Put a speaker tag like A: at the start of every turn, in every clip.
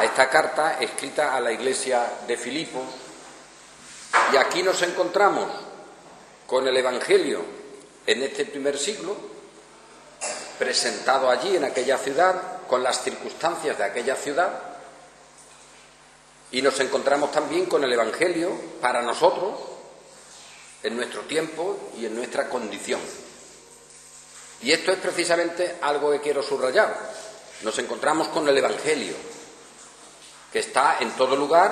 A: a esta carta escrita a la iglesia de Filipos, y aquí nos encontramos con el Evangelio en este primer siglo, presentado allí en aquella ciudad, con las circunstancias de aquella ciudad, y nos encontramos también con el Evangelio para nosotros, en nuestro tiempo y en nuestra condición. Y esto es precisamente algo que quiero subrayar. Nos encontramos con el Evangelio, que está en todo lugar,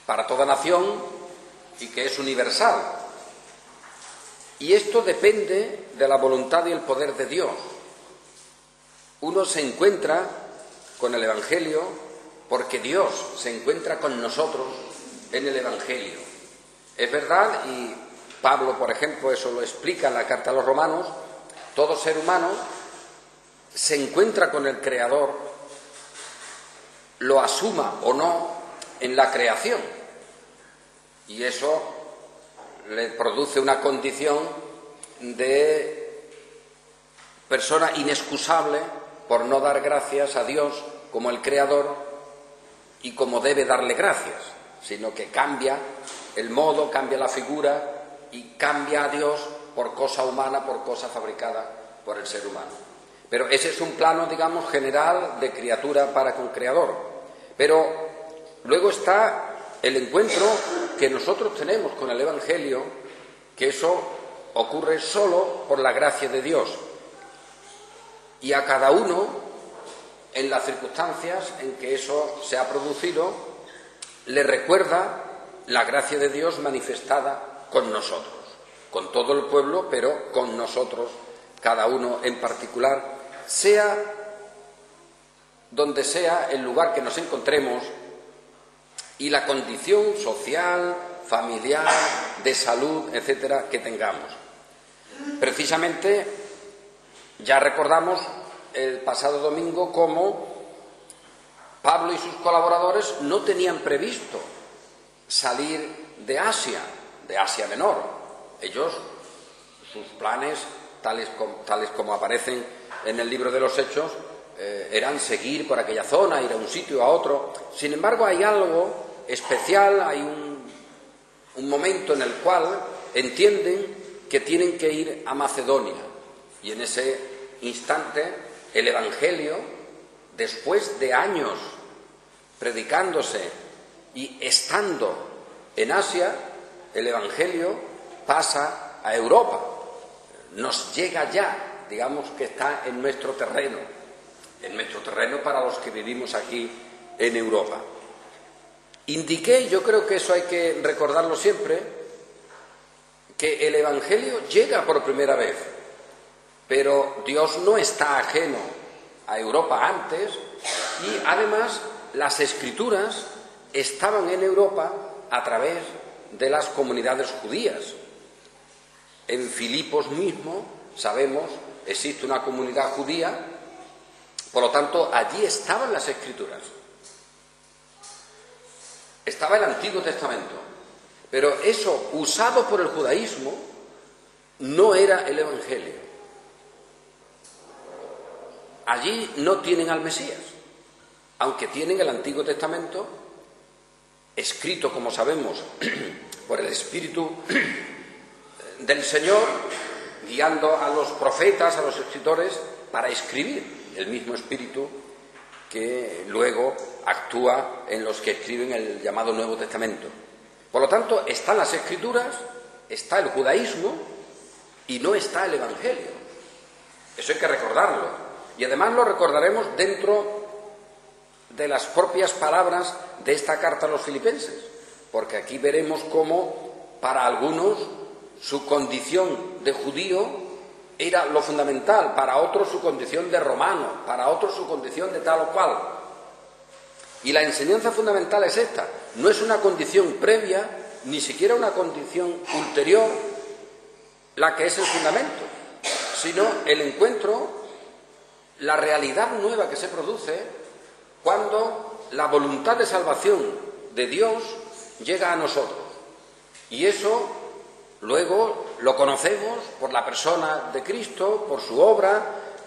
A: para toda nación, y que es universal. Y esto depende de la voluntad y el poder de Dios. Uno se encuentra con el Evangelio porque Dios se encuentra con nosotros en el Evangelio. Es verdad, y Pablo, por ejemplo, eso lo explica en la carta a los Romanos, todo ser humano se encuentra con el Creador, lo asuma o no, en la creación. Y eso le produce una condición de persona inexcusable por no dar gracias a Dios como el Creador y como debe darle gracias, sino que cambia el modo, cambia la figura y cambia a Dios por cosa humana, por cosa fabricada por el ser humano. Pero ese es un plano, digamos, general de criatura para con Creador. Pero luego está el encuentro que nosotros tenemos con el Evangelio, que eso ocurre solo por la gracia de Dios. Y a cada uno, en las circunstancias en que eso se ha producido, le recuerda la gracia de Dios manifestada con nosotros, con todo el pueblo, pero con nosotros, cada uno en particular, sea donde sea el lugar que nos encontremos y la condición social, familiar, de salud, etcétera, que tengamos. Precisamente, ya recordamos el pasado domingo cómo Pablo y sus colaboradores no tenían previsto salir de Asia Menor. Ellos, sus planes, tales como aparecen en el libro de los Hechos, eran seguir por aquella zona, ir a un sitio, a otro. Sin embargo, hay algo especial, hay un momento en el cual entienden que tienen que ir a Macedonia. Y en ese instante, el Evangelio, después de años predicándose y estando en Asia, el Evangelio pasa a Europa. Nos llega ya, digamos que está en nuestro terreno para los que vivimos aquí en Europa. Indiqué, yo creo que eso hay que recordarlo siempre, que el Evangelio llega por primera vez, pero Dios no está ajeno a Europa antes, y además las Escrituras estaban en Europa a través de las comunidades judías. En Filipos mismo, sabemos, existe una comunidad judía, por lo tanto, allí estaban las Escrituras. Estaba el Antiguo Testamento, pero eso, usado por el judaísmo, no era el Evangelio. Allí no tienen al Mesías, aunque tienen el Antiguo Testamento, escrito, como sabemos, por el Espíritu del Señor, guiando a los profetas, a los escritores, para escribir, el mismo Espíritu que luego actúa en los que escriben el llamado Nuevo Testamento. Por lo tanto, están las Escrituras, está el judaísmo y no está el Evangelio. Eso hay que recordarlo. Y además lo recordaremos dentro de las propias palabras de esta carta a los filipenses, porque aquí veremos cómo para algunos su condición de judío era lo fundamental, para otros su condición de romano, para otros su condición de tal o cual. Y la enseñanza fundamental es esta: no es una condición previa, ni siquiera una condición ulterior la que es el fundamento, sino el encuentro, la realidad nueva que se produce cuando la voluntad de salvación de Dios llega a nosotros. Y eso luego lo conocemos por la persona de Cristo, por su obra,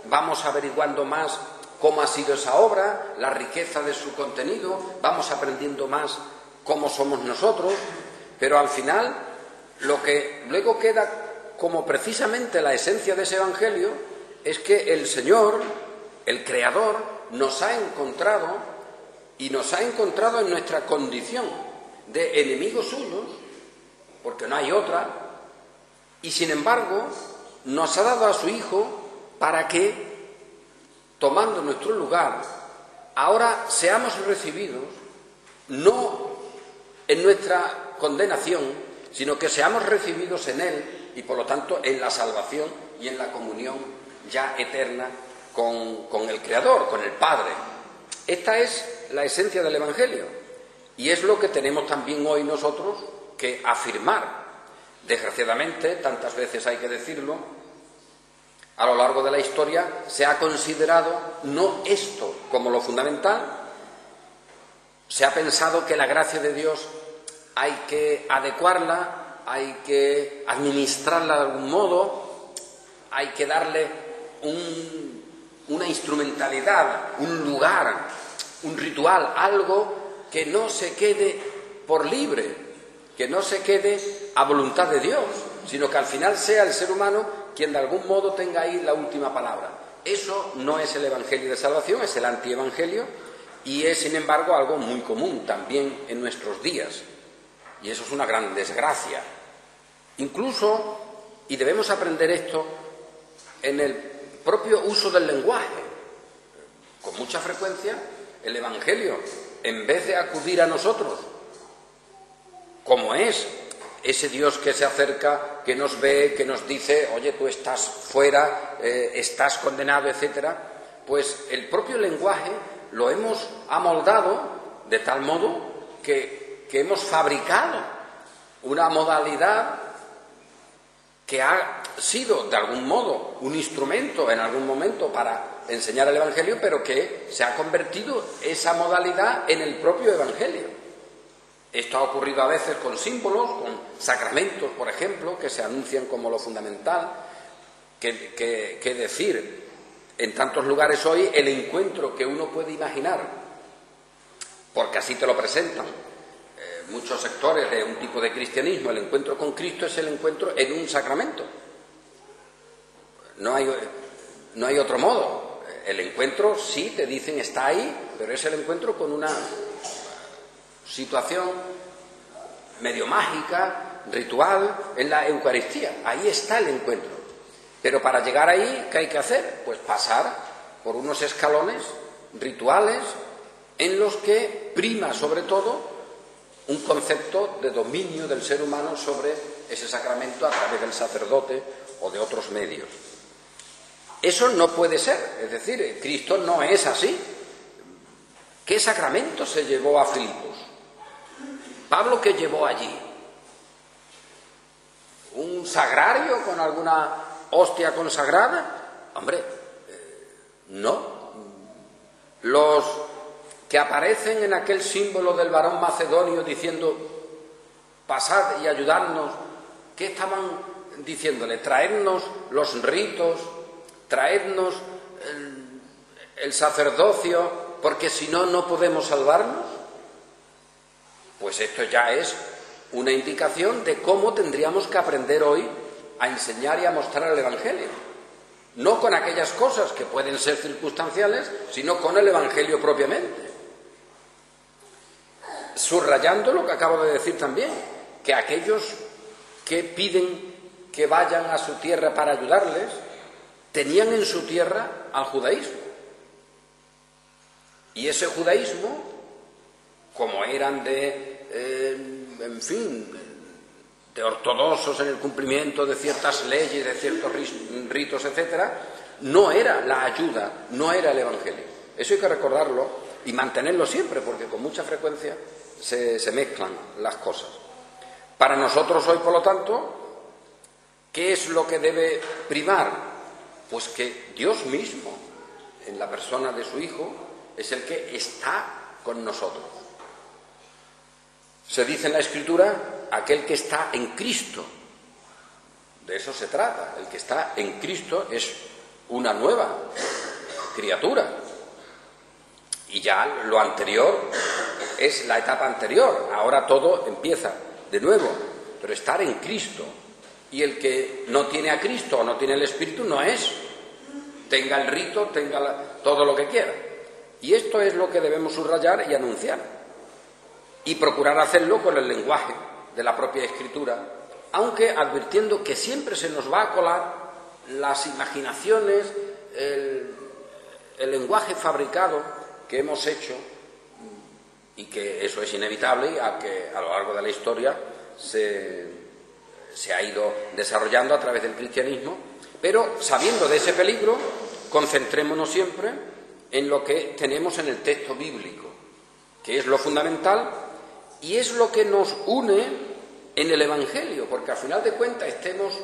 A: vamos averiguando más cómo ha sido esa obra, la riqueza de su contenido, vamos aprendiendo más cómo somos nosotros, pero al final lo que luego queda como precisamente la esencia de ese Evangelio es que el Señor, el Creador, nos ha encontrado y nos ha encontrado en nuestra condición de enemigos suyos, porque no hay otra, y sin embargo nos ha dado a su Hijo para que, tomando nuestro lugar, ahora seamos recibidos no en nuestra condenación, sino que seamos recibidos en Él y por lo tanto en la salvación y en la comunión ya eterna con el Creador, con el Padre. Esta es la esencia del Evangelio y es lo que tenemos también hoy nosotros que afirmar. Desgraciadamente, tantas veces hay que decirlo, a lo largo de la historia se ha considerado no esto como lo fundamental, se ha pensado que la gracia de Dios hay que adecuarla, hay que administrarla de algún modo, hay que darle una instrumentalidad, un lugar, un ritual, algo que no se quede por libre, que no se quede a voluntad de Dios, sino que al final sea el ser humano quien de algún modo tenga ahí la última palabra. Eso no es el Evangelio de salvación, es el antievangelio y es, sin embargo, algo muy común también en nuestros días. Y eso es una gran desgracia. Incluso, y debemos aprender esto, en el propio uso del lenguaje. Con mucha frecuencia, el Evangelio, en vez de acudir a nosotros, como es ese Dios que se acerca, que nos ve, que nos dice, oye, tú estás fuera, estás condenado, etcétera, pues el propio lenguaje lo hemos amoldado de tal modo que hemos fabricado una modalidad que ha sido de algún modo un instrumento en algún momento para enseñar el Evangelio, pero que se ha convertido esa modalidad en el propio Evangelio. Esto ha ocurrido a veces con símbolos, con sacramentos, por ejemplo, que se anuncian como lo fundamental, que decir en tantos lugares hoy el encuentro que uno puede imaginar, porque así te lo presentan muchos sectores de un tipo de cristianismo, el encuentro con Cristo es el encuentro en un sacramento. No hay otro modo. El encuentro, sí, te dicen está ahí, pero es el encuentro con una situación medio mágica, ritual, en la Eucaristía. Ahí está el encuentro. Pero para llegar ahí, ¿qué hay que hacer? Pues pasar por unos escalones rituales en los que prima sobre todo un concepto de dominio del ser humano sobre ese sacramento a través del sacerdote o de otros medios. Eso no puede ser, es decir, Cristo no es así. ¿Qué sacramento se llevó a Filipos? ¿Pablo qué llevó allí? ¿Un sagrario con alguna hostia consagrada? Hombre, no. Los que aparecen en aquel símbolo del varón macedonio diciendo pasad y ayudadnos, ¿qué estaban diciéndole? Traednos los ritos, traednos el sacerdocio, porque si no, no podemos salvarnos. Pues esto ya es una indicación de cómo tendríamos que aprender hoy a enseñar y a mostrar el Evangelio. No con aquellas cosas que pueden ser circunstanciales, sino con el Evangelio propiamente. Subrayando lo que acabo de decir también, que aquellos que piden que vayan a su tierra para ayudarles, tenían en su tierra al judaísmo. Y ese judaísmo, como eran de ortodoxos en el cumplimiento de ciertas leyes, de ciertos ritos, etcétera, no era la ayuda, no era el Evangelio. Eso hay que recordarlo y mantenerlo siempre, porque con mucha frecuencia se mezclan las cosas. Para nosotros hoy, por lo tanto, ¿qué es lo que debe primar? Pues que Dios mismo, en la persona de su Hijo, es el que está con nosotros. Se dice en la Escritura, aquel que está en Cristo. De eso se trata. El que está en Cristo es una nueva criatura. Y ya lo anterior es la etapa anterior, ahora todo empieza de nuevo, pero estar en Cristo. Y el que no tiene a Cristo o no tiene el Espíritu no es, tenga el rito, tenga todo lo que quiera. Y esto es lo que debemos subrayar y anunciar. Y procurar hacerlo con el lenguaje de la propia Escritura, aunque advirtiendo que siempre se nos va a colar las imaginaciones, el lenguaje fabricado que hemos hecho, y que eso es inevitable, y que a lo largo de la historia se ha ido desarrollando a través del cristianismo, pero sabiendo de ese peligro, concentrémonos siempre en lo que tenemos en el texto bíblico, que es lo fundamental y es lo que nos une en el Evangelio, porque al final de cuentas estemos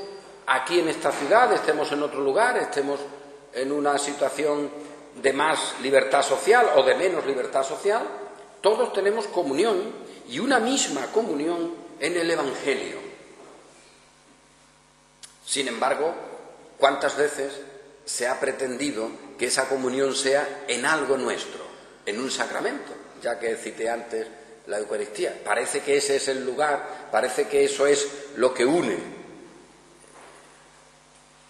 A: aquí en esta ciudad, estemos en otro lugar, estemos en una situación de más libertad social o de menos libertad social, todos tenemos comunión y una misma comunión en el Evangelio. Sin embargo, ¿cuántas veces se ha pretendido que esa comunión sea en algo nuestro, en un sacramento? Ya que cité antes la Eucaristía. Parece que ese es el lugar, parece que eso es lo que une.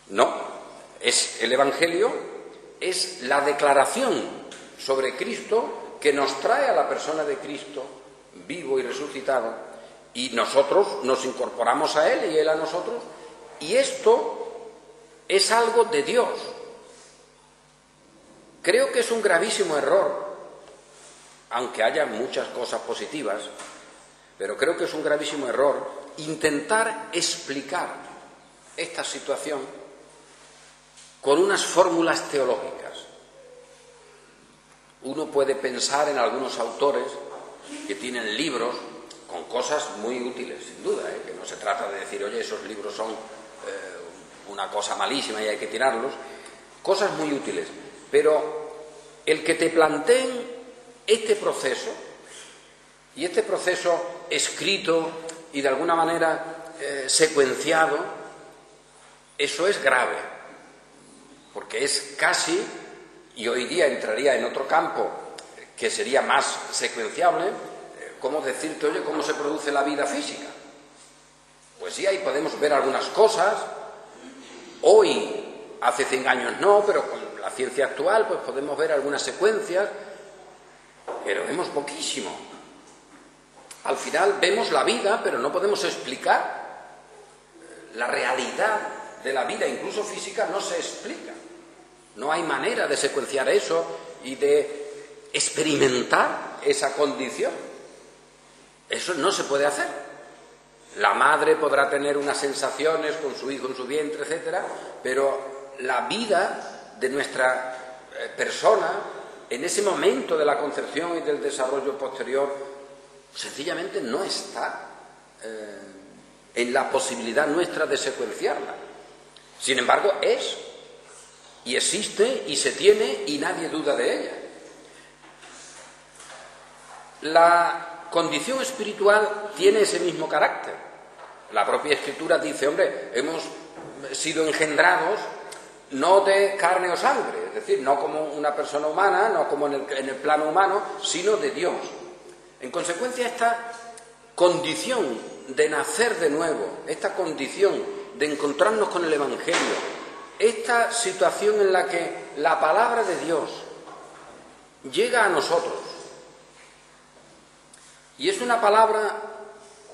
A: No, es el Evangelio, es la declaración sobre Cristo que nos trae a la persona de Cristo vivo y resucitado, y nosotros nos incorporamos a Él y Él a nosotros, y esto es algo de Dios. Creo que es un gravísimo error, aunque haya muchas cosas positivas, pero creo que es un gravísimo error intentar explicar esta situación con unas fórmulas teológicas. Uno puede pensar en algunos autores que tienen libros con cosas muy útiles, sin duda, que no se trata de decir, oye, esos libros son una cosa malísima y hay que tirarlos, cosas muy útiles, pero el que te planteen este proceso, y este proceso escrito y de alguna manera secuenciado, eso es grave, porque es casi, y hoy día entraría en otro campo que sería más secuenciable, ¿cómo decirte, oye, cómo se produce la vida física? Pues sí, ahí podemos ver algunas cosas. Hoy, hace 100 años no, pero con la ciencia actual pues podemos ver algunas secuencias, pero vemos poquísimo. Al final vemos la vida, pero no podemos explicar la realidad de la vida, incluso física, no se explica. No hay manera de secuenciar eso y de experimentar esa condición. Eso no se puede hacer. La madre podrá tener unas sensaciones con su hijo en su vientre, etcétera, pero la vida de nuestra persona, en ese momento de la concepción y del desarrollo posterior, sencillamente no está en la posibilidad nuestra de secuenciarla. Sin embargo, es, y existe, y se tiene, y nadie duda de ella. La condición espiritual tiene ese mismo carácter. La propia Escritura dice, hombre, hemos sido engendrados no de carne o sangre, es decir, no como una persona humana, no como en el plano humano, sino de Dios. En consecuencia, esta condición de nacer de nuevo, esta condición de encontrarnos con el Evangelio, esta situación en la que la palabra de Dios llega a nosotros, y es una palabra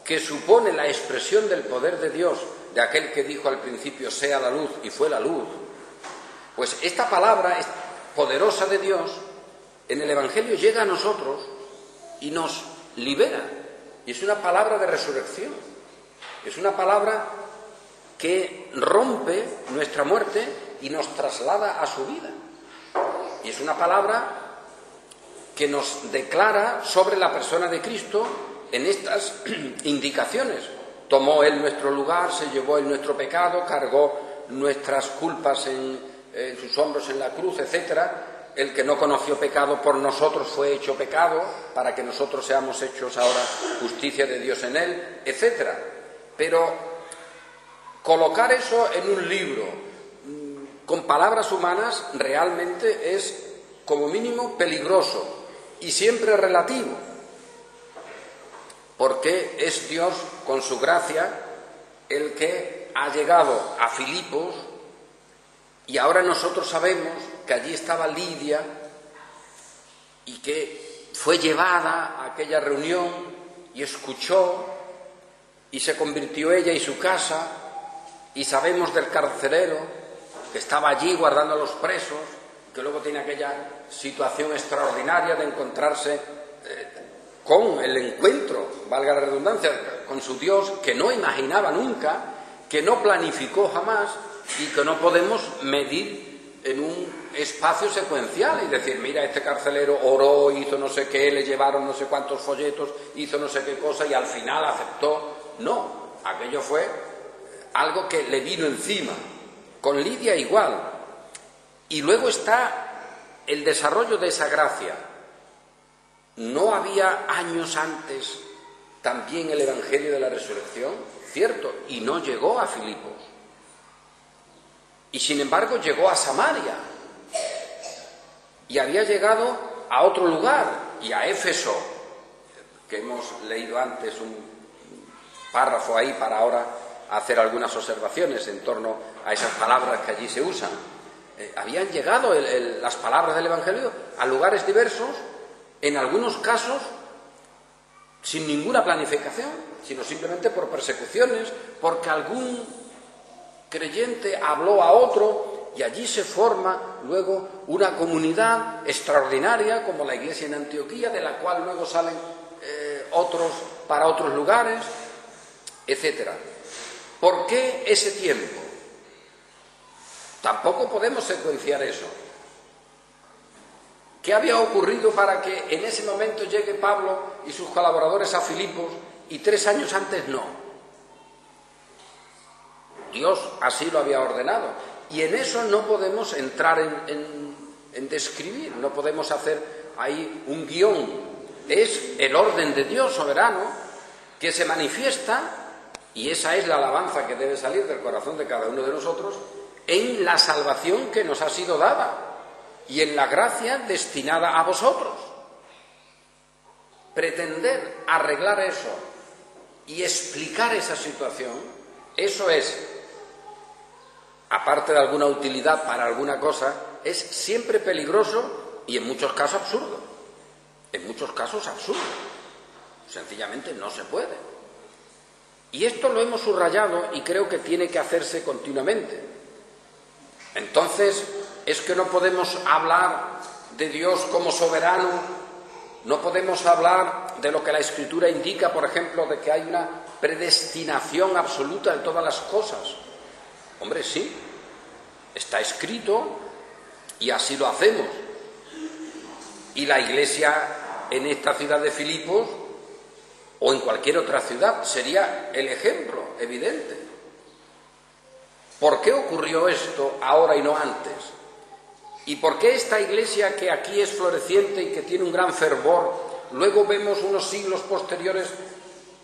A: que supone la expresión del poder de Dios, de aquel que dijo al principio, sea la luz, y fue la luz. Pues esta palabra poderosa de Dios, en el Evangelio llega a nosotros y nos libera. Y es una palabra de resurrección. Es una palabra que rompe nuestra muerte y nos traslada a su vida. Y es una palabra que nos declara sobre la persona de Cristo en estas indicaciones. Tomó Él nuestro lugar, se llevó Él nuestro pecado, cargó nuestras culpas en sus hombros en la cruz, etcétera. El que no conoció pecado por nosotros fue hecho pecado, para que nosotros seamos hechos ahora justicia de Dios en Él, etcétera. Pero colocar eso en un libro con palabras humanas realmente es, como mínimo, peligroso. y siempre relativo, porque es Dios, con su gracia, el que ha llegado a Filipos, y ahora nosotros sabemos que allí estaba Lidia y que fue llevada a aquella reunión y escuchó y se convirtió ella y su casa, y sabemos del carcelero que estaba allí guardando a los presos, que luego tiene aquella situación extraordinaria de encontrarse con el encuentro, valga la redundancia, con su Dios, que no imaginaba nunca, que no planificó jamás y que no podemos medir en un espacio secuencial y decir, mira, este carcelero oró, hizo no sé qué, le llevaron no sé cuántos folletos, hizo no sé qué cosa y al final aceptó. No, aquello fue algo que le vino encima. Con Lidia igual. Y luego está el desarrollo de esa gracia. ¿No había años antes también el Evangelio de la Resurrección? Cierto, y no llegó a Filipos. Y sin embargo llegó a Samaria. Y había llegado a otro lugar, y a Éfeso, que hemos leído antes un párrafo ahí para ahora hacer algunas observaciones en torno a esas palabras que allí se usan. Habían llegado las palabras del Evangelio a lugares diversos, en algunos casos sin ninguna planificación, sino simplemente por persecuciones, porque algún creyente habló a otro y allí se forma luego una comunidad extraordinaria como la iglesia en Antioquía, de la cual luego salen otros para otros lugares, etcétera. ¿Por qué ese tiempo? Tampoco podemos secuenciar eso. ¿Qué había ocurrido para que en ese momento llegue Pablo y sus colaboradores a Filipos y 3 años antes no? Dios así lo había ordenado. Y en eso no podemos entrar en describir, no podemos hacer ahí un guión. Es el orden de Dios soberano que se manifiesta, y esa es la alabanza que debe salir del corazón de cada uno de nosotros, en la salvación que nos ha sido dada y en la gracia destinada a vosotros. Pretender arreglar eso y explicar esa situación, eso es, aparte de alguna utilidad para alguna cosa, es siempre peligroso y en muchos casos absurdo. En muchos casos absurdo. Sencillamente no se puede. Y esto lo hemos subrayado y creo que tiene que hacerse continuamente. Entonces, es que no podemos hablar de Dios como soberano, no podemos hablar de lo que la Escritura indica, por ejemplo, de que hay una predestinación absoluta de todas las cosas. Hombre, sí, está escrito y así lo hacemos. Y la Iglesia en esta ciudad de Filipos o en cualquier otra ciudad sería el ejemplo evidente. ¿Por qué ocurrió esto ahora y no antes? ¿Y por qué esta iglesia que aquí es floreciente y que tiene un gran fervor, luego vemos unos siglos posteriores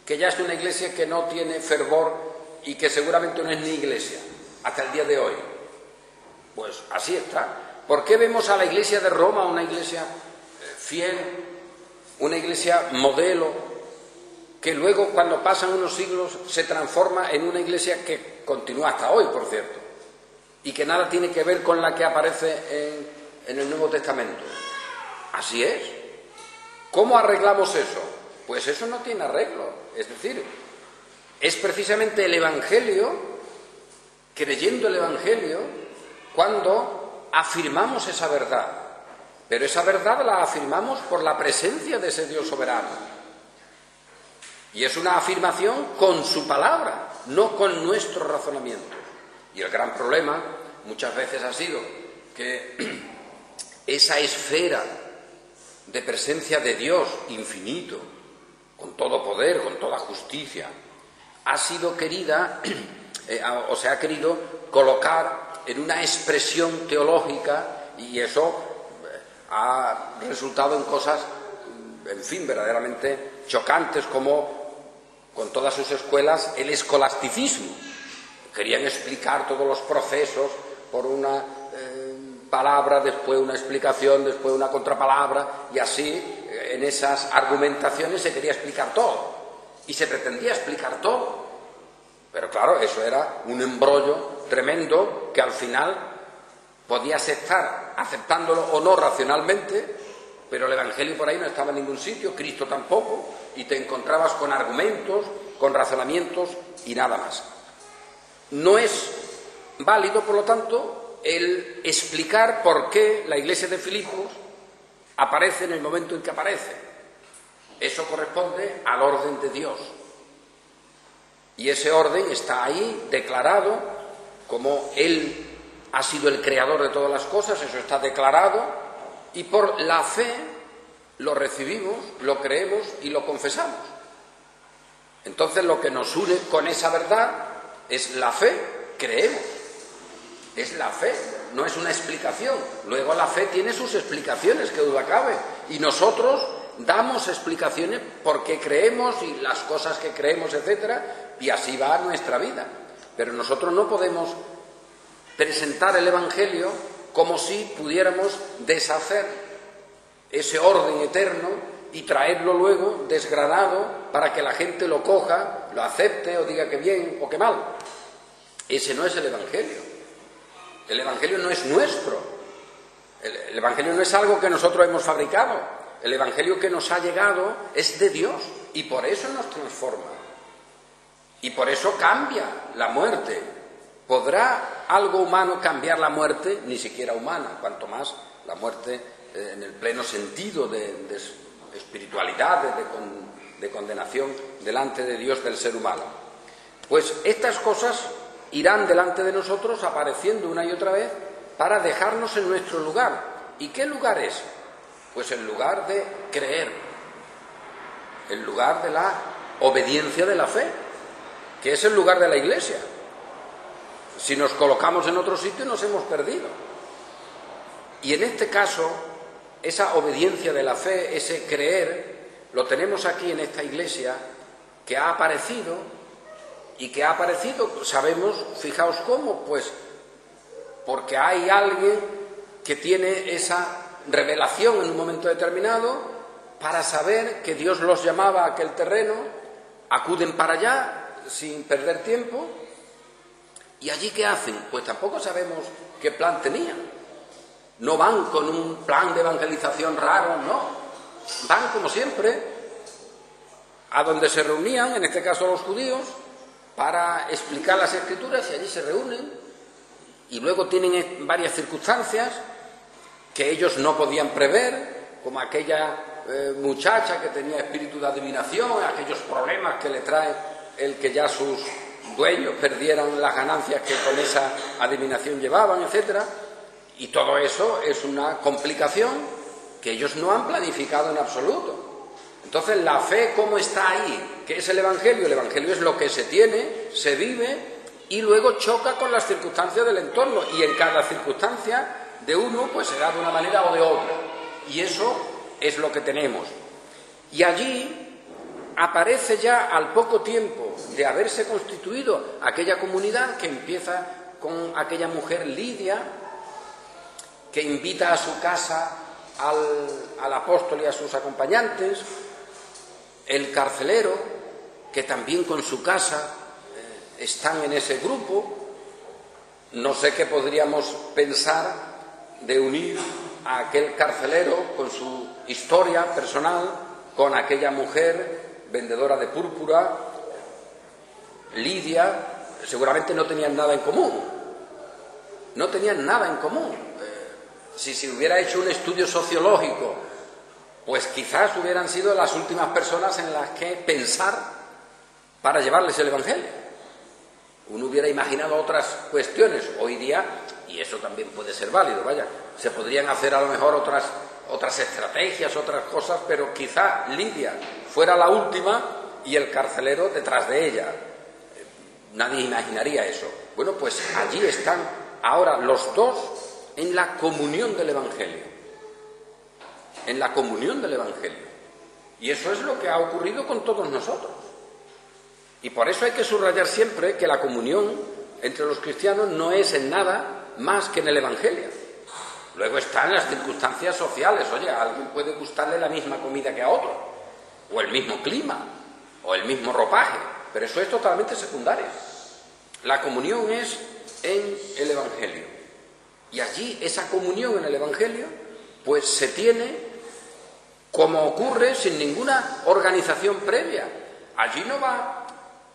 A: que ya es una iglesia que no tiene fervor y que seguramente no es ni iglesia hasta el día de hoy? Pues así está. ¿Por qué vemos a la iglesia de Roma una iglesia fiel, una iglesia modelo, que luego cuando pasan unos siglos se transforma en una iglesia que continúa hasta hoy, por cierto, y que nada tiene que ver con la que aparece en el Nuevo Testamento? Así es. ¿Cómo arreglamos eso? Pues eso no tiene arreglo. Es decir, es precisamente el Evangelio, creyendo el Evangelio, cuando afirmamos esa verdad. Pero esa verdad la afirmamos por la presencia de ese Dios soberano. Y es una afirmación con su palabra, no con nuestros razonamientos. Y el gran problema muchas veces ha sido que esa esfera de presencia de Dios infinito, con todo poder, con toda justicia, ha sido querida, o se ha querido colocar en una expresión teológica, y eso ha resultado en cosas, en fin, verdaderamente chocantes, como con todas sus escuelas el escolasticismo. Querían explicar todos los procesos por una palabra, después una explicación, después una contrapalabra, y así en esas argumentaciones se quería explicar todo y se pretendía explicar todo. Pero claro, eso era un embrollo tremendo que al final podías estar aceptándolo o no racionalmente, pero el Evangelio por ahí no estaba en ningún sitio, Cristo tampoco, y te encontrabas con argumentos, con razonamientos y nada más. No es válido, por lo tanto, el explicar por qué la iglesia de Filipos aparece en el momento en que aparece. Eso corresponde al orden de Dios. Y ese orden está ahí declarado, como Él ha sido el creador de todas las cosas, eso está declarado, y por la fe lo recibimos, lo creemos y lo confesamos. Entonces lo que nos une con esa verdad es la fe, creemos. Es la fe, no es una explicación. Luego la fe tiene sus explicaciones, que duda cabe, y nosotros damos explicaciones por qué creemos y las cosas que creemos, etcétera, y así va nuestra vida. Pero nosotros no podemos presentar el Evangelio como si pudiéramos deshacer ese orden eterno y traerlo luego desgranado para que la gente lo coja, lo acepte o diga que bien o que mal. Ese no es el Evangelio. El Evangelio no es nuestro. El Evangelio no es algo que nosotros hemos fabricado. El Evangelio que nos ha llegado es de Dios y por eso nos transforma. Y por eso cambia la muerte. ¿Podrá algo humano cambiar la muerte? Ni siquiera humana, cuanto más la muerte en el pleno sentido de espiritualidad, de condenación delante de Dios del ser humano. Pues estas cosas irán delante de nosotros apareciendo una y otra vez para dejarnos en nuestro lugar. ¿Y qué lugar es? Pues el lugar de creer, el lugar de la obediencia de la fe, que es el lugar de la Iglesia. Si nos colocamos en otro sitio nos hemos perdido. Y en este caso, esa obediencia de la fe, ese creer, lo tenemos aquí en esta Iglesia que ha aparecido y que ha aparecido, sabemos, fijaos cómo, pues porque hay alguien que tiene esa revelación en un momento determinado para saber que Dios los llamaba a aquel terreno, acuden para allá sin perder tiempo. ¿Y allí qué hacen? Pues tampoco sabemos qué plan tenían. No van con un plan de evangelización raro, no. Van como siempre a donde se reunían, en este caso los judíos, para explicar las Escrituras, y allí se reúnen y luego tienen varias circunstancias que ellos no podían prever, como aquella muchacha que tenía espíritu de adivinación, aquellos problemas que le trae el que ya sus dueños perdieran las ganancias que con esa adivinación llevaban, etcétera, y todo eso es una complicación que ellos no han planificado en absoluto. Entonces la fe, ¿cómo está ahí? ¿Qué es el Evangelio? El Evangelio es lo que se tiene, se vive y luego choca con las circunstancias del entorno, y en cada circunstancia de uno pues será de una manera o de otra, y eso es lo que tenemos. Y allí aparece ya al poco tiempo de haberse constituido aquella comunidad, que empieza con aquella mujer Lidia, que invita a su casa al apóstol y a sus acompañantes, el carcelero, que también con su casa están en ese grupo. No sé qué podríamos pensar de unir a aquel carcelero con su historia personal, con aquella mujer vendedora de púrpura, Lidia. Seguramente no tenían nada en común. No tenían nada en común. Si se hubiera hecho un estudio sociológico, pues quizás hubieran sido las últimas personas en las que pensar para llevarles el Evangelio. Uno hubiera imaginado otras cuestiones. Hoy día, y eso también puede ser válido, vaya, se podrían hacer a lo mejor otras estrategias, otras cosas, pero quizá Lidia fuera la última y el carcelero detrás de ella. Nadie imaginaría eso. Bueno, pues allí están ahora los dos en la comunión del Evangelio. En la comunión del Evangelio. Y eso es lo que ha ocurrido con todos nosotros. Y por eso hay que subrayar siempre que la comunión entre los cristianos no es en nada más que en el Evangelio. Luego están las circunstancias sociales. Oye, a alguien puede gustarle la misma comida que a otro, o el mismo clima, o el mismo ropaje, pero eso es totalmente secundario. La comunión es en el Evangelio. Y allí esa comunión en el Evangelio, pues se tiene como ocurre sin ninguna organización previa. Allí no va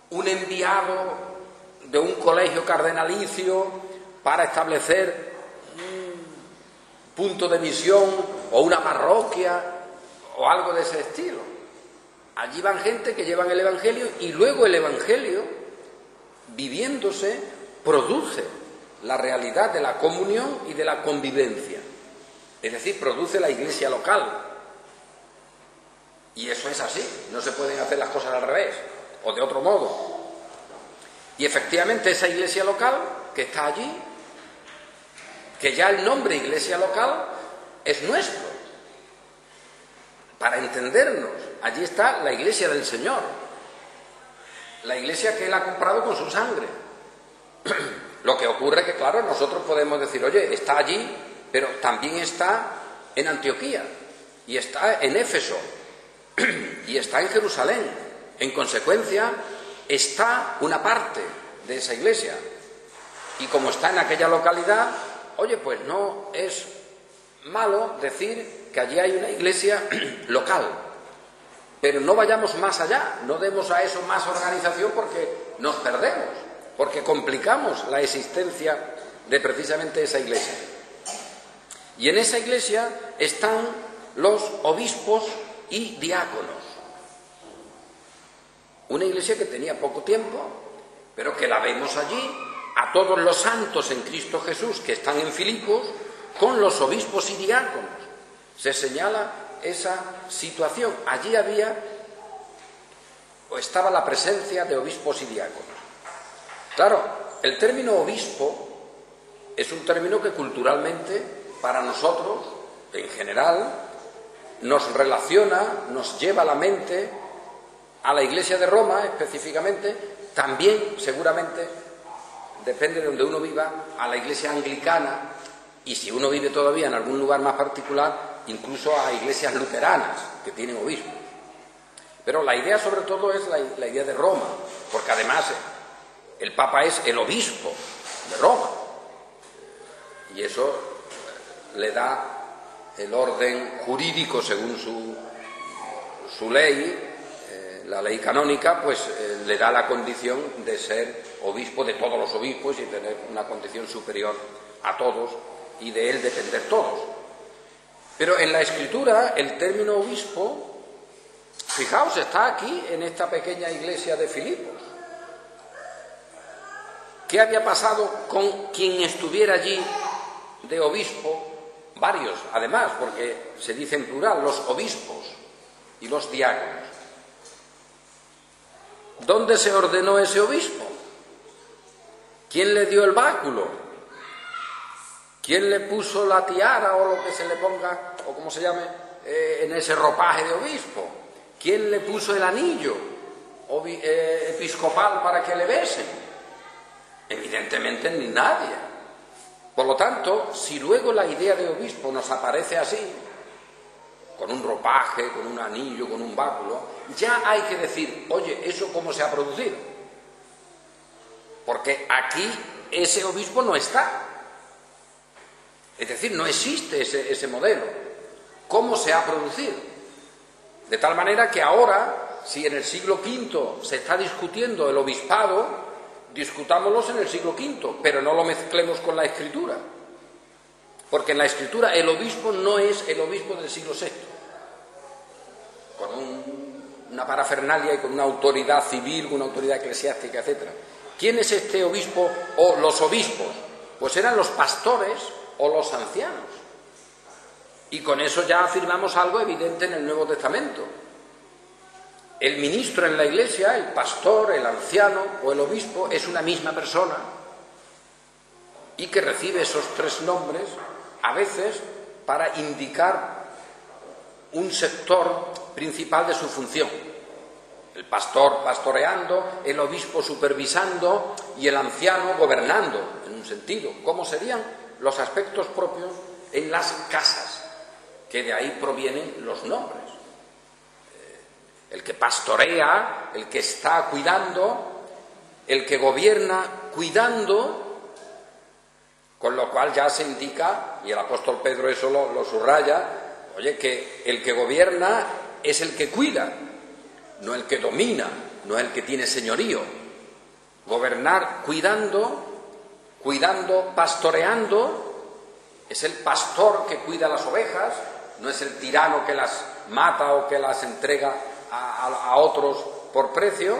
A: un enviado de un colegio cardenalicio para establecer un punto de misión o una parroquia o algo de ese estilo. Allí van gente que llevan el Evangelio y luego el Evangelio, viviéndose, produce la realidad de la comunión y de la convivencia. Es decir, produce la iglesia local. Y eso es así, no se pueden hacer las cosas al revés o de otro modo. Y efectivamente esa iglesia local que está allí, que ya el nombre iglesia local es nuestro. Para entendernos, allí está la iglesia del Señor, la iglesia que Él ha comprado con su sangre. Lo que ocurre que, claro, nosotros podemos decir, oye, está allí, pero también está en Antioquía, y está en Éfeso, y está en Jerusalén. En consecuencia, está una parte de esa iglesia. Y como está en aquella localidad, oye, pues no es malo decir que allí hay una iglesia local. Pero no vayamos más allá, no demos a eso más organización porque nos perdemos, porque complicamos la existencia de precisamente esa iglesia. Y en esa iglesia están los obispos y diáconos. Una iglesia que tenía poco tiempo, pero que la vemos allí, a todos los santos en Cristo Jesús que están en Filipos, con los obispos y diáconos. Se señala esa situación. Allí había o estaba la presencia de obispos y diáconos. Claro, el término obispo es un término que culturalmente, para nosotros, en general, nos relaciona, nos lleva a la mente a la Iglesia de Roma específicamente, también seguramente, depende de donde uno viva, a la Iglesia anglicana, y si uno vive todavía en algún lugar más particular, incluso a iglesias luteranas que tienen obispos. Pero la idea sobre todo es la idea de Roma, porque además el Papa es el obispo de Roma, y eso le da el orden jurídico según su ley, la ley canónica, pues le da la condición de ser obispo de todos los obispos y tener una condición superior a todos y de él depender todos. Pero en la Escritura el término obispo, fijaos, está aquí en esta pequeña iglesia de Filipos. ¿Qué había pasado con quien estuviera allí de obispo? Varios, además, porque se dice en plural, los obispos y los diáconos. ¿Dónde se ordenó ese obispo? ¿Quién le dio el báculo? ¿Quién le puso la tiara o lo que se le ponga, o como se llame, en ese ropaje de obispo? ¿Quién le puso el anillo episcopal para que le besen? Evidentemente ni nadie. Por lo tanto, si luego la idea de obispo nos aparece así, con un ropaje, con un anillo, con un báculo, ya hay que decir, oye, ¿eso cómo se ha producido? Porque aquí ese obispo no está. Es decir, no existe ese modelo. ¿Cómo se ha producido? De tal manera que ahora, si en el siglo V se está discutiendo el obispado, discutámoslos en el siglo V, pero no lo mezclemos con la Escritura. Porque en la Escritura el obispo no es el obispo del siglo VI, con una parafernalia y con una autoridad civil, una autoridad eclesiástica, etc. ¿Quién es este obispo o los obispos? Pues eran los pastores o los ancianos. Y con eso ya afirmamos algo evidente en el Nuevo Testamento. El ministro en la iglesia, el pastor, el anciano o el obispo es una misma persona y que recibe esos tres nombres a veces para indicar un sector principal de su función. El pastor pastoreando, el obispo supervisando y el anciano gobernando, en un sentido. ¿Cómo serían los aspectos propios en las casas, que de ahí provienen los nombres. El que pastorea, el que está cuidando, el que gobierna cuidando, con lo cual ya se indica, y el apóstol Pedro eso lo subraya, oye, que el que gobierna es el que cuida, no el que domina, no el que tiene señorío. Gobernar cuidando, pastoreando, es el pastor que cuida las ovejas, no es el tirano que las mata o que las entrega a otros por precio.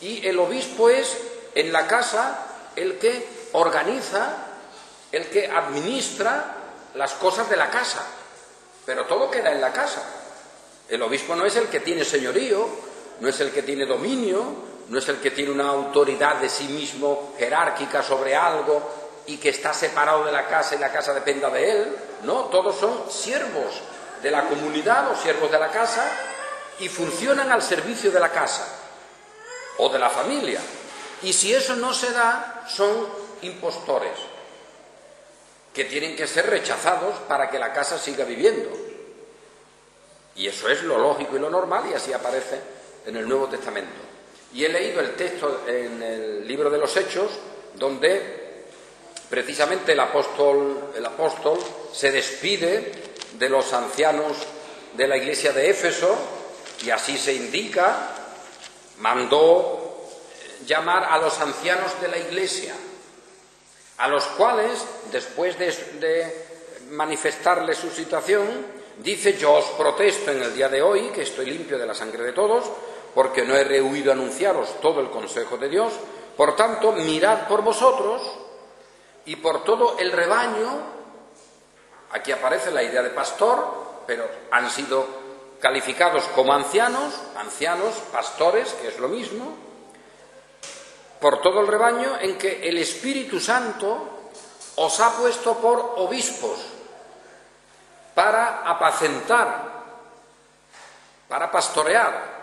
A: Y el obispo es en la casa el que organiza, el que administra las cosas de la casa, pero todo queda en la casa. El obispo no es el que tiene señorío, no es el que tiene dominio, no es el que tiene una autoridad de sí mismo jerárquica sobre algo y que está separado de la casa y la casa dependa de él. No, todos son siervos de la comunidad o siervos de la casa y funcionan al servicio de la casa o de la familia. Y si eso no se da, son impostores que tienen que ser rechazados para que la casa siga viviendo. Y eso es lo lógico y lo normal, y así aparece en el Nuevo Testamento. Y he leído el texto en el libro de los Hechos, donde precisamente el apóstol se despide de los ancianos de la iglesia de Éfeso, y así se indica, mandó llamar a los ancianos de la iglesia, a los cuales, después de manifestarles su situación, dice: yo os protesto en el día de hoy, que estoy limpio de la sangre de todos, porque no he rehuido anunciaros todo el consejo de Dios. Por tanto, mirad por vosotros y por todo el rebaño. Aquí aparece la idea de pastor, pero han sido calificados como ancianos, pastores, que es lo mismo, por todo el rebaño en que el Espíritu Santo os ha puesto por obispos para apacentar, para pastorear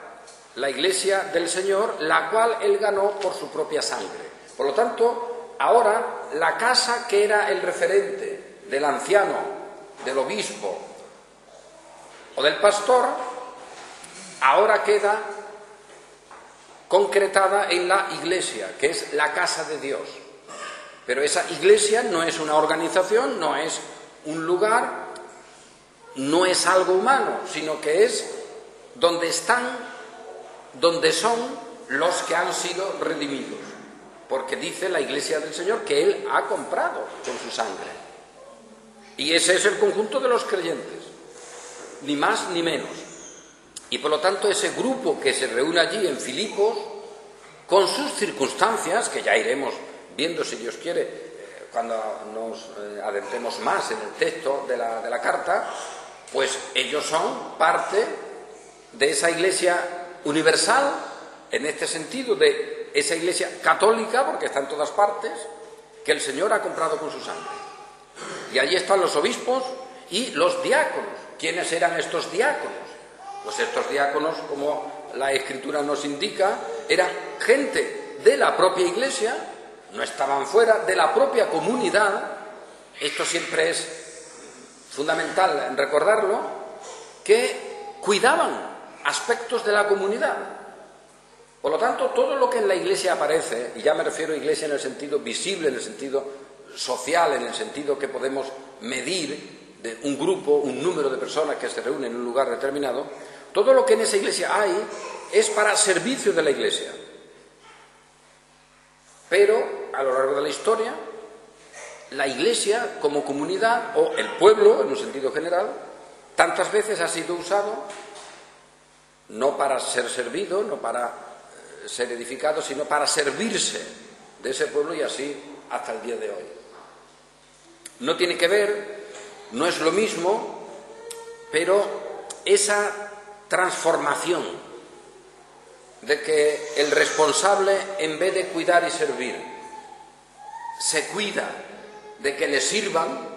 A: la iglesia del Señor, la cual Él ganó por su propia sangre. Por lo tanto, ahora la casa que era el referente del anciano, del obispo o del pastor, ahora queda concretada en la iglesia, que es la casa de Dios. Pero esa iglesia no es una organización, no es un lugar, no es algo humano, sino que es donde son los que han sido redimidos. Porque dice la iglesia del Señor que Él ha comprado con su sangre. Y ese es el conjunto de los creyentes, ni más ni menos. Y por lo tanto ese grupo que se reúne allí en Filipos, con sus circunstancias, que ya iremos viendo si Dios quiere, cuando nos adentremos más en el texto de la carta, pues ellos son parte de esa iglesia universal, en este sentido de esa iglesia católica, porque está en todas partes, que el Señor ha comprado con su sangre. Y allí están los obispos y los diáconos. ¿Quiénes eran estos diáconos? Pues estos diáconos, como la Escritura nos indica, eran gente de la propia iglesia, no estaban fuera, de la propia comunidad. Esto siempre es fundamental recordarlo, que cuidaban aspectos de la comunidad. Por lo tanto, todo lo que en la iglesia aparece, y ya me refiero a iglesia en el sentido visible, en el sentido social, en el sentido que podemos medir de un grupo, un número de personas que se reúnen en un lugar determinado, todo lo que en esa iglesia hay es para servicio de la iglesia. Pero, a lo largo de la historia, la iglesia como comunidad, o el pueblo en un sentido general, tantas veces ha sido usado no para ser servido, no para ser edificado, sino para servirse de ese pueblo, y así hasta el día de hoy. No tiene que ver, no es lo mismo, pero esa transformación de que el responsable, en vez de cuidar y servir, se cuida de que le sirvan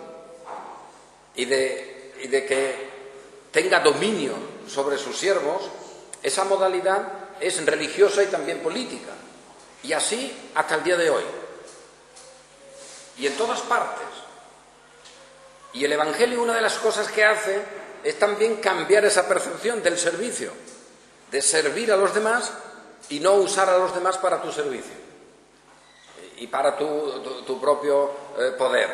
A: y de que tenga dominio sobre sus siervos, esa modalidad es religiosa y también política, y así hasta el día de hoy, y en todas partes. Y el Evangelio, una de las cosas que hace es también cambiar esa percepción del servicio, de servir a los demás y no usar a los demás para tu servicio y para tu propio poder.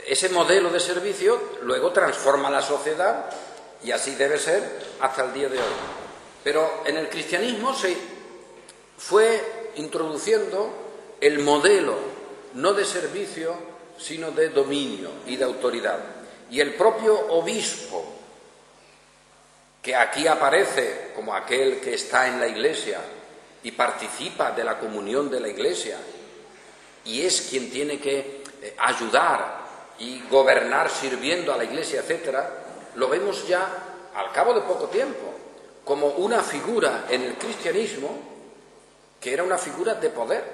A: Ese modelo de servicio luego transforma la sociedad y así debe ser hasta el día de hoy. Pero en el cristianismo se fue introduciendo el modelo no de servicio, sino de dominio y de autoridad. Y el propio obispo, que aquí aparece como aquel que está en la Iglesia y participa de la comunión de la Iglesia, y es quien tiene que ayudar y gobernar sirviendo a la Iglesia, etcétera, lo vemos ya al cabo de poco tiempo como una figura en el cristianismo que era una figura de poder,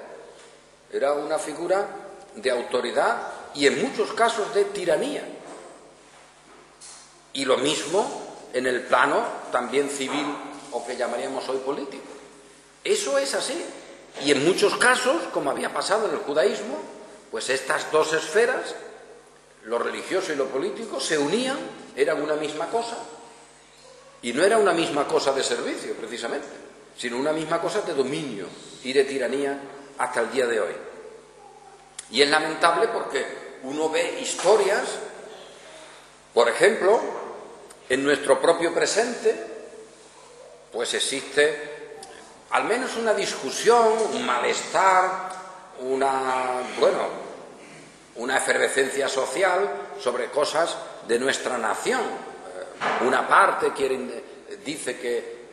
A: era una figura de autoridad y en muchos casos de tiranía. Y lo mismo en el plano también civil o que llamaríamos hoy político. Eso es así. Y en muchos casos, como había pasado en el judaísmo, pues estas dos esferas, lo religioso y lo político, se unían, eran una misma cosa. Y no era una misma cosa de servicio, precisamente, sino una misma cosa de dominio y de tiranía hasta el día de hoy. Y es lamentable porque uno ve historias, por ejemplo, en nuestro propio presente, pues existe al menos una discusión, un malestar, una efervescencia social sobre cosas de nuestra nación. Una parte dice que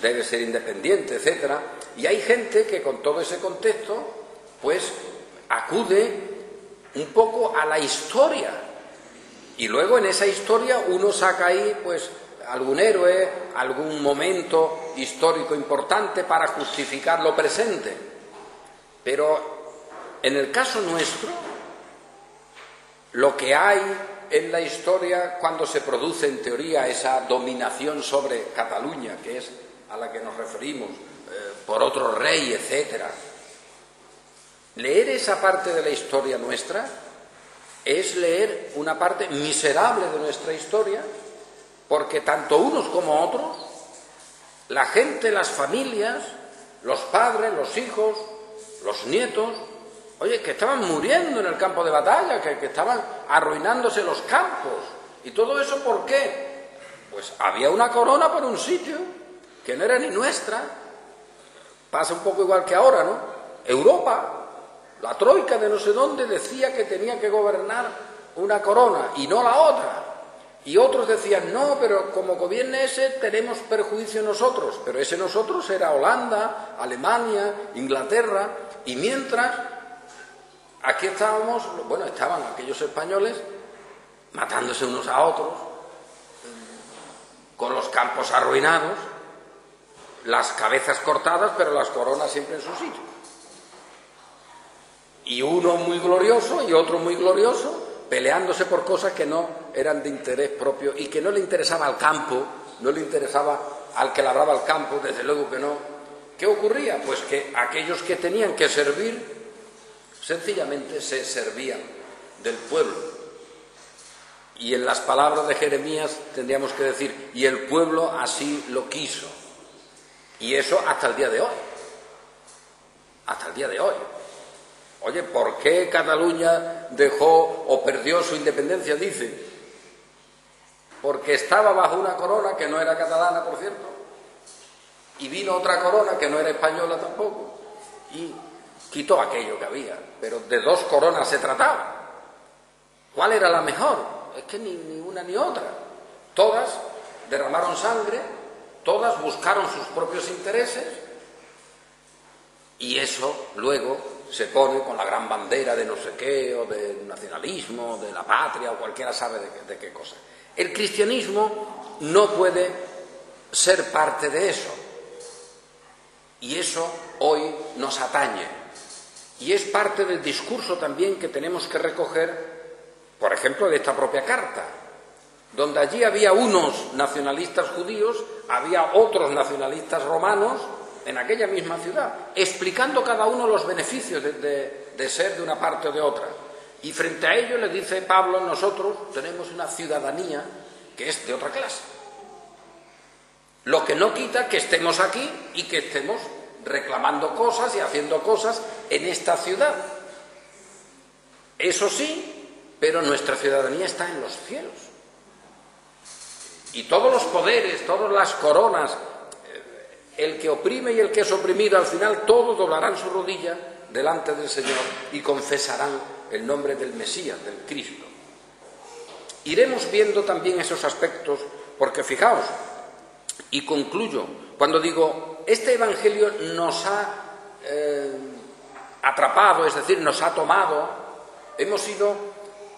A: debe ser independiente, etcétera, y hay gente que con todo ese contexto, pues acude un poco a la historia, y luego en esa historia uno saca ahí, pues, algún héroe, algún momento histórico importante para justificar lo presente. Pero en el caso nuestro, lo que hay en la historia cuando se produce en teoría esa dominación sobre Cataluña, que es a la que nos referimos, por otro rey, etcétera, leer esa parte de la historia nuestra es leer una parte miserable de nuestra historia, porque tanto unos como otros, la gente, las familias, los padres, los hijos, los nietos, oye, que estaban muriendo en el campo de batalla, que estaban arruinándose los campos. ¿Y todo eso por qué? Pues había una corona por un sitio que no era ni nuestra. Pasa un poco igual que ahora, ¿no? Europa, la troika de no sé dónde decía que tenía que gobernar una corona y no la otra. Y otros decían, no, pero como gobierne ese, tenemos perjuicio nosotros. Pero ese nosotros era Holanda, Alemania, Inglaterra. Y mientras, aquí estaban aquellos españoles matándose unos a otros, con los campos arruinados, las cabezas cortadas, pero las coronas siempre en su sitio. Y uno muy glorioso y otro muy glorioso, peleándose por cosas que no eran de interés propio y que no le interesaba al campo, no le interesaba al que labraba el campo, desde luego que no. ¿Qué ocurría? Pues que aquellos que tenían que servir, sencillamente se servían del pueblo. Y en las palabras de Jeremías tendríamos que decir, y el pueblo así lo quiso. Y eso hasta el día de hoy. Hasta el día de hoy. Oye, ¿por qué Cataluña dejó o perdió su independencia? Dice, porque estaba bajo una corona que no era catalana, por cierto, y vino otra corona que no era española tampoco, y quitó aquello que había, pero de dos coronas se trataba. ¿Cuál era la mejor? Es que ni una ni otra. Todas derramaron sangre, todas buscaron sus propios intereses, y eso luego se pone con la gran bandera de no sé qué, o del nacionalismo, de la patria, o cualquiera sabe de qué cosa. El cristianismo no puede ser parte de eso. Y eso hoy nos atañe. Y es parte del discurso también que tenemos que recoger, por ejemplo, de esta propia carta, donde allí había unos nacionalistas judíos, había otros nacionalistas romanos, en aquella misma ciudad, explicando cada uno los beneficios de ser de una parte o de otra. Y frente a ello le dice Pablo, nosotros tenemos una ciudadanía que es de otra clase. Lo que no quita que estemos aquí y que estemos reclamando cosas y haciendo cosas en esta ciudad. Eso sí, pero nuestra ciudadanía está en los cielos. Y todos los poderes, todas las coronas, el que oprime y el que es oprimido, al final todos doblarán su rodilla delante del Señor y confesarán el nombre del Mesías, del Cristo. Iremos viendo también esos aspectos, porque fijaos, y concluyo, cuando digo, este Evangelio nos ha atrapado, es decir, nos ha tomado, hemos sido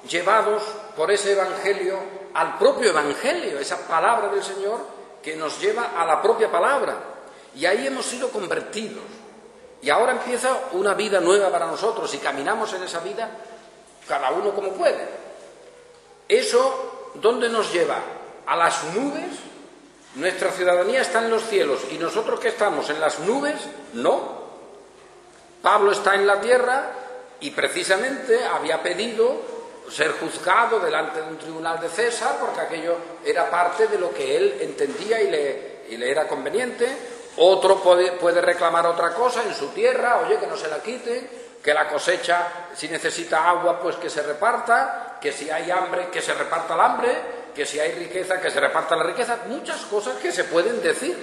A: llevados por ese Evangelio al propio Evangelio, esa palabra del Señor que nos lleva a la propia palabra, y ahí hemos sido convertidos, y ahora empieza una vida nueva para nosotros, y caminamos en esa vida cada uno como puede. ¿Eso dónde nos lleva? ¿A las nubes? ¿Nuestra ciudadanía está en los cielos y nosotros que estamos en las nubes? No. Pablo está en la tierra y precisamente había pedido ser juzgado delante de un tribunal de César porque aquello era parte de lo que él entendía y le era conveniente. Otro puede reclamar otra cosa en su tierra, oye, que no se la quiten, que la cosecha, si necesita agua, pues que se reparta, que si hay hambre, que se reparta el hambre, que si hay riqueza, que se reparta la riqueza, muchas cosas que se pueden decir,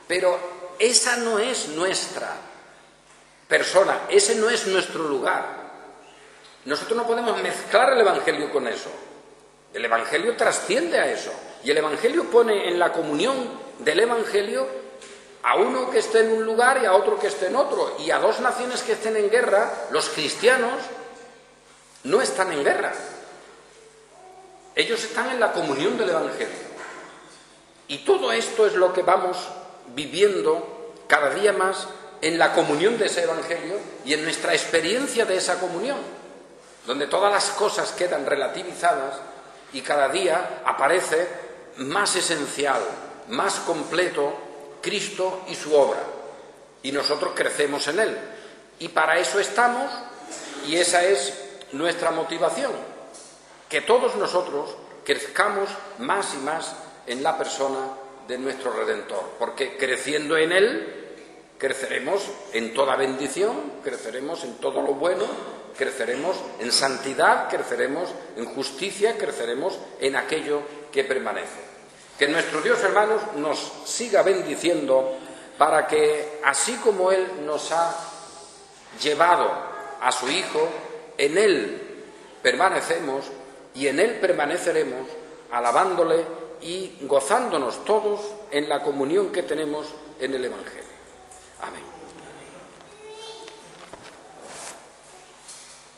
A: pero esa no es nuestra persona, ese no es nuestro lugar. Nosotros no podemos mezclar el Evangelio con eso. El Evangelio trasciende a eso, y el Evangelio pone en la comunión del Evangelio a uno que esté en un lugar y a otro que esté en otro, y a dos naciones que estén en guerra. Los cristianos no están en guerra. Ellos están en la comunión del Evangelio. Y todo esto es lo que vamos viviendo cada día más en la comunión de ese Evangelio y en nuestra experiencia de esa comunión, donde todas las cosas quedan relativizadas y cada día aparece más esencial, más completo Cristo y su obra. Y nosotros crecemos en Él. Y para eso estamos, y esa es nuestra motivación. Que todos nosotros crezcamos más y más en la persona de nuestro Redentor, porque creciendo en Él, creceremos en toda bendición, creceremos en todo lo bueno, creceremos en santidad, creceremos en justicia, creceremos en aquello que permanece. Que nuestro Dios, hermanos, nos siga bendiciendo para que, así como Él nos ha llevado a su Hijo, en Él permanecemos y en Él permaneceremos, alabándole y gozándonos todos en la comunión que tenemos en el Evangelio.